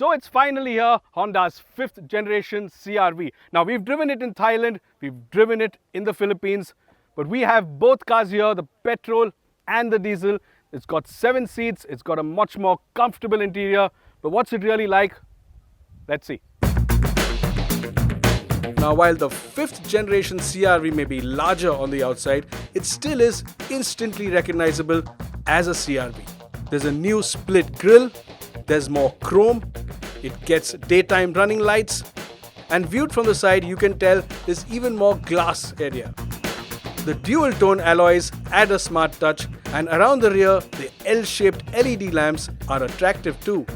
So it's finally here, Honda's 5th generation CR-V. Now we've driven it in Thailand, we've driven it in the Philippines, but we have both cars here, the petrol and the diesel. It's got 7 seats, it's got a much more comfortable interior, but what's it really like? Let's see. Now while the 5th generation CR-V may be larger on the outside, it still is instantly recognizable as a CR-V. There's a new split grille, there's more chrome, it gets daytime running lights, and viewed from the side you can tell there's even more glass area. The dual tone alloys add a smart touch, and around the rear the L-shaped LED lamps are attractive too.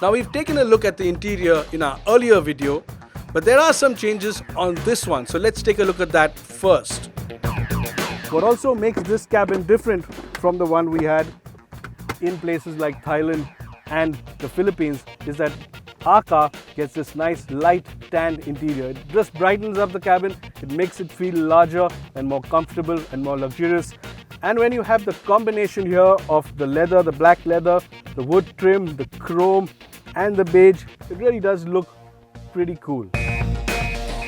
Now we've taken a look at the interior in our earlier video, but there are some changes on this one, so let's take a look at that first. What also makes this cabin different from the one we had in places like Thailand and the Philippines is that our car gets this nice light tanned interior. It just brightens up the cabin, it makes it feel larger and more comfortable and more luxurious. And when you have the combination here of the leather, the black leather, the wood trim, the chrome and the beige, it really does look pretty cool.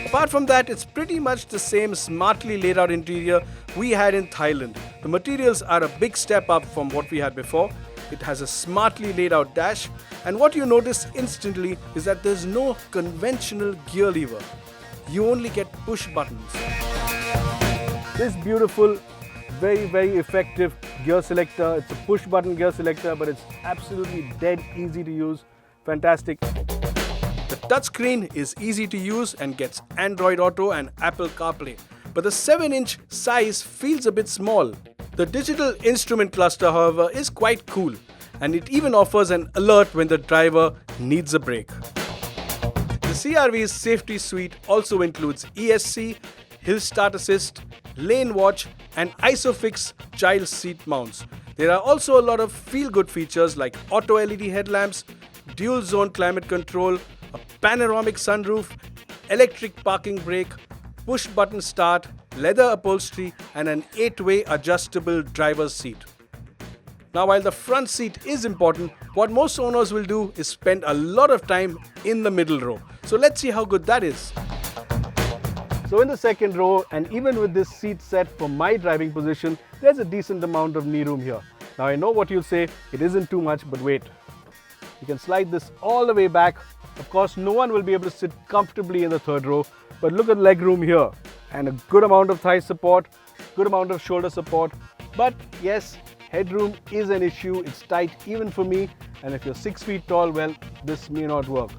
Apart from that, it's pretty much the same smartly laid out interior we had in Thailand. The materials are a big step up from what we had before. It has a smartly laid out dash, and what you notice instantly is that there's no conventional gear lever. You only get push buttons. This beautiful, very effective gear selector. It's a push button gear selector, but it's absolutely dead easy to use. Fantastic. The touchscreen is easy to use and gets Android Auto and Apple CarPlay, but the 7-inch size feels a bit small. The digital instrument cluster, however, is quite cool, and it even offers an alert when the driver needs a brake. The CR-V's safety suite also includes ESC, Hill Start Assist, Lane Watch and ISOFIX child seat mounts. There are also a lot of feel-good features like auto LED headlamps, dual zone climate control, a panoramic sunroof, electric parking brake, push button start, leather upholstery and an 8-way adjustable driver's seat. Now while the front seat is important, what most owners will do is spend a lot of time in the middle row. So let's see how good that is. So in the second row, and even with this seat set for my driving position, there's a decent amount of knee room here. Now I know what you'll say, it isn't too much, but wait. You can slide this all the way back. Of course, no one will be able to sit comfortably in the third row, but look at legroom here. And a good amount of thigh support, good amount of shoulder support. But yes, headroom is an issue. It's tight even for me. And if you're 6 feet tall, well, this may not work.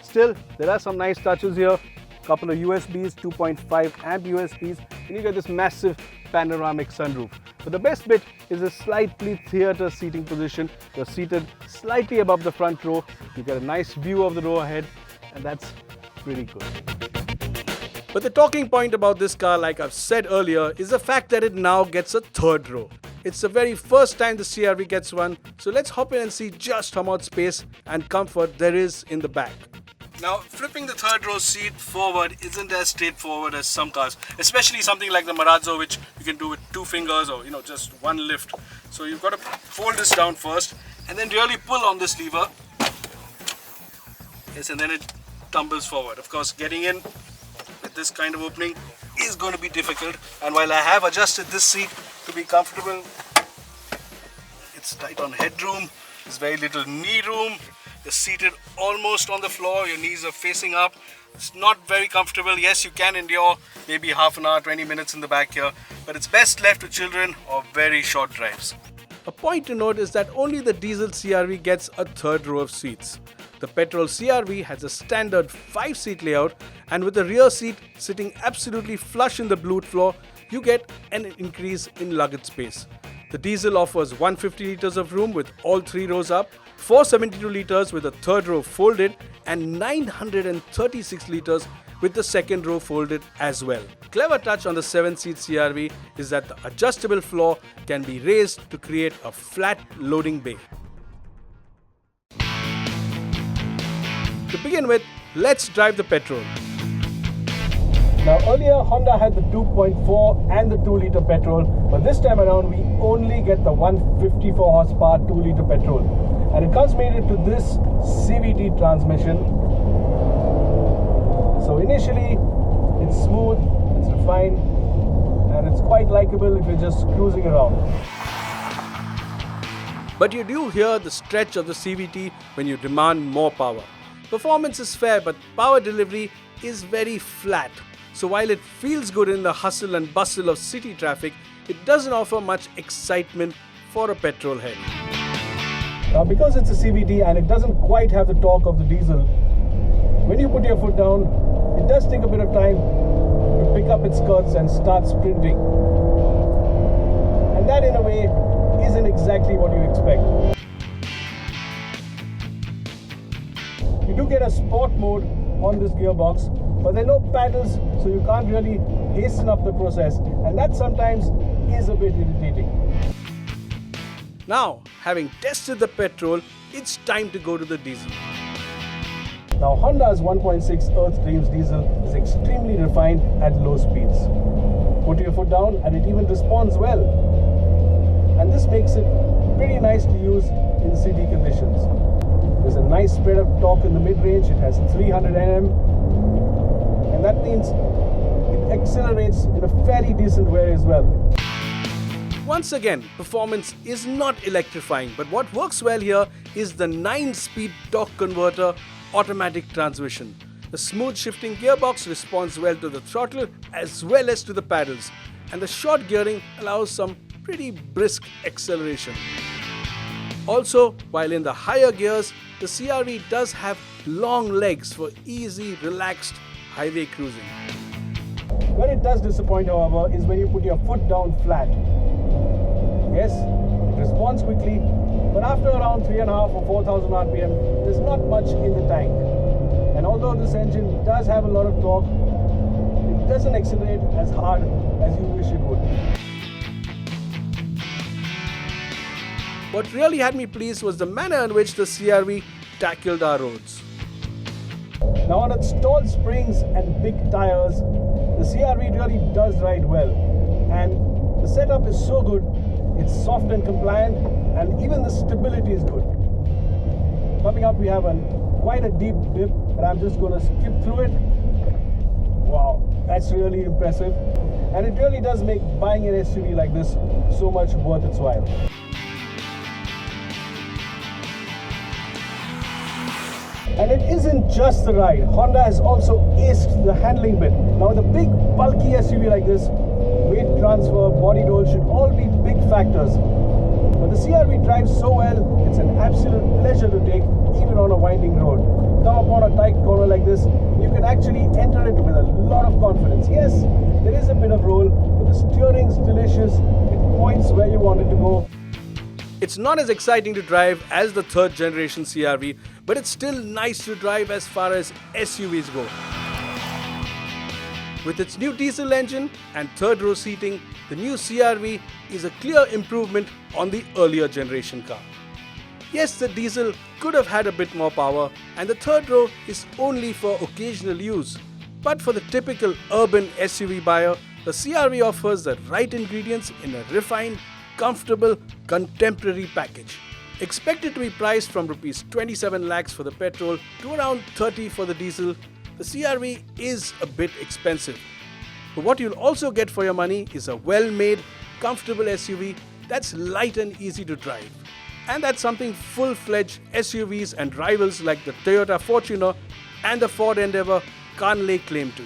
Still, there are some nice touches here. Couple of USBs, 2.5 amp USBs, and you get this massive panoramic sunroof. But the best bit is a slightly theatre seating position. You're seated slightly above the front row. You get a nice view of the row ahead, and that's pretty good. But the talking point about this car, like I've said earlier, is the fact that it now gets a third row. It's the very first time the CR-V gets one, so let's hop in and see just how much space and comfort there is in the back. Now, flipping the third row seat forward isn't as straightforward as some cars, especially something like the Marazzo, which you can do with 2 fingers or just one lift. So you've got to fold this down first and then really pull on this lever. Yes, and then it tumbles forward. Of course, getting in with this kind of opening is going to be difficult, and while I have adjusted this seat to be comfortable, it's tight on headroom, there's very little knee room, you're seated almost on the floor, your knees are facing up, it's not very comfortable. Yes, you can endure maybe half an hour, 20 minutes in the back here, but it's best left to children or very short drives. A point to note is that only the diesel CR-V gets a third row of seats. The petrol CR-V has a standard 5-seat layout, and with the rear seat sitting absolutely flush in the boot floor, you get an increase in luggage space. The diesel offers 150 litres of room with all 3 rows up, 472 litres with the third row folded, and 936 litres with the second row folded as well. Clever touch on the 7-seat CR-V is that the adjustable floor can be raised to create a flat loading bay. To begin with, let's drive the petrol. Now earlier Honda had the 2.4 and the 2-litre petrol, but this time around we only get the 154 horsepower 2-litre petrol. And it comes mated to this CVT transmission. So initially it's smooth, it's refined, and it's quite likable if you're just cruising around. But you do hear the stretch of the CVT when you demand more power. Performance is fair, but power delivery is very flat. So while it feels good in the hustle and bustle of city traffic, it doesn't offer much excitement for a petrol head. Now because it's a CVT and it doesn't quite have the torque of the diesel, when you put your foot down, it does take a bit of time to pick up its skirts and start sprinting. And that in a way isn't exactly what you expect. You do get a sport mode on this gearbox, but there are no paddles, so you can't really hasten up the process, and that sometimes is a bit irritating. Now, having tested the petrol, it's time to go to the diesel. Now, Honda's 1.6 Earth Dreams diesel is extremely refined at low speeds. Put your foot down and it even responds well. And this makes it pretty nice to use in city conditions. There's a nice spread of torque in the mid-range. It has 300 Nm, and that means it accelerates in a fairly decent way as well. Once again, performance is not electrifying, but what works well here is the 9-speed torque converter automatic transmission. The smooth shifting gearbox responds well to the throttle as well as to the paddles, and the short gearing allows some pretty brisk acceleration. Also, while in the higher gears, the CR-V does have long legs for easy, relaxed highway cruising. Where it does disappoint, however, is when you put your foot down flat. Yes, it responds quickly, but after around 3.5 or 4,000 RPM, there's not much in the tank. And although this engine does have a lot of torque, it doesn't accelerate as hard as you wish it would. What really had me pleased was the manner in which the CR-V tackled our roads. Now on its tall springs and big tires, the CR-V really does ride well. And the setup is so good, it's soft and compliant, and even the stability is good. Coming up, we have quite a deep dip, but I'm just going to skip through it. Wow, that's really impressive. And it really does make buying an SUV like this so much worth its while. And it isn't just the ride. Honda has also aced the handling bit. Now with a big bulky SUV like this, weight transfer, body roll should all be big factors. But the CR-V drives so well, it's an absolute pleasure to take even on a winding road. Come upon a tight corner like this, you can actually enter it with a lot of confidence. Yes, there is a bit of roll, but the steering's delicious. It points where you want it to go. It's not as exciting to drive as the third generation CR-V, but it's still nice to drive as far as SUVs go. With its new diesel engine and third row seating, the new CR-V is a clear improvement on the earlier generation car. Yes, the diesel could have had a bit more power, and the third row is only for occasional use. But for the typical urban SUV buyer, the CR-V offers the right ingredients in a refined, comfortable, contemporary package. Expected to be priced from Rs 27 lakhs for the petrol to around 30 for the diesel, the CR-V is a bit expensive. But what you'll also get for your money is a well-made, comfortable SUV that's light and easy to drive. And that's something full-fledged SUVs and rivals like the Toyota Fortuner and the Ford Endeavour can't lay claim to.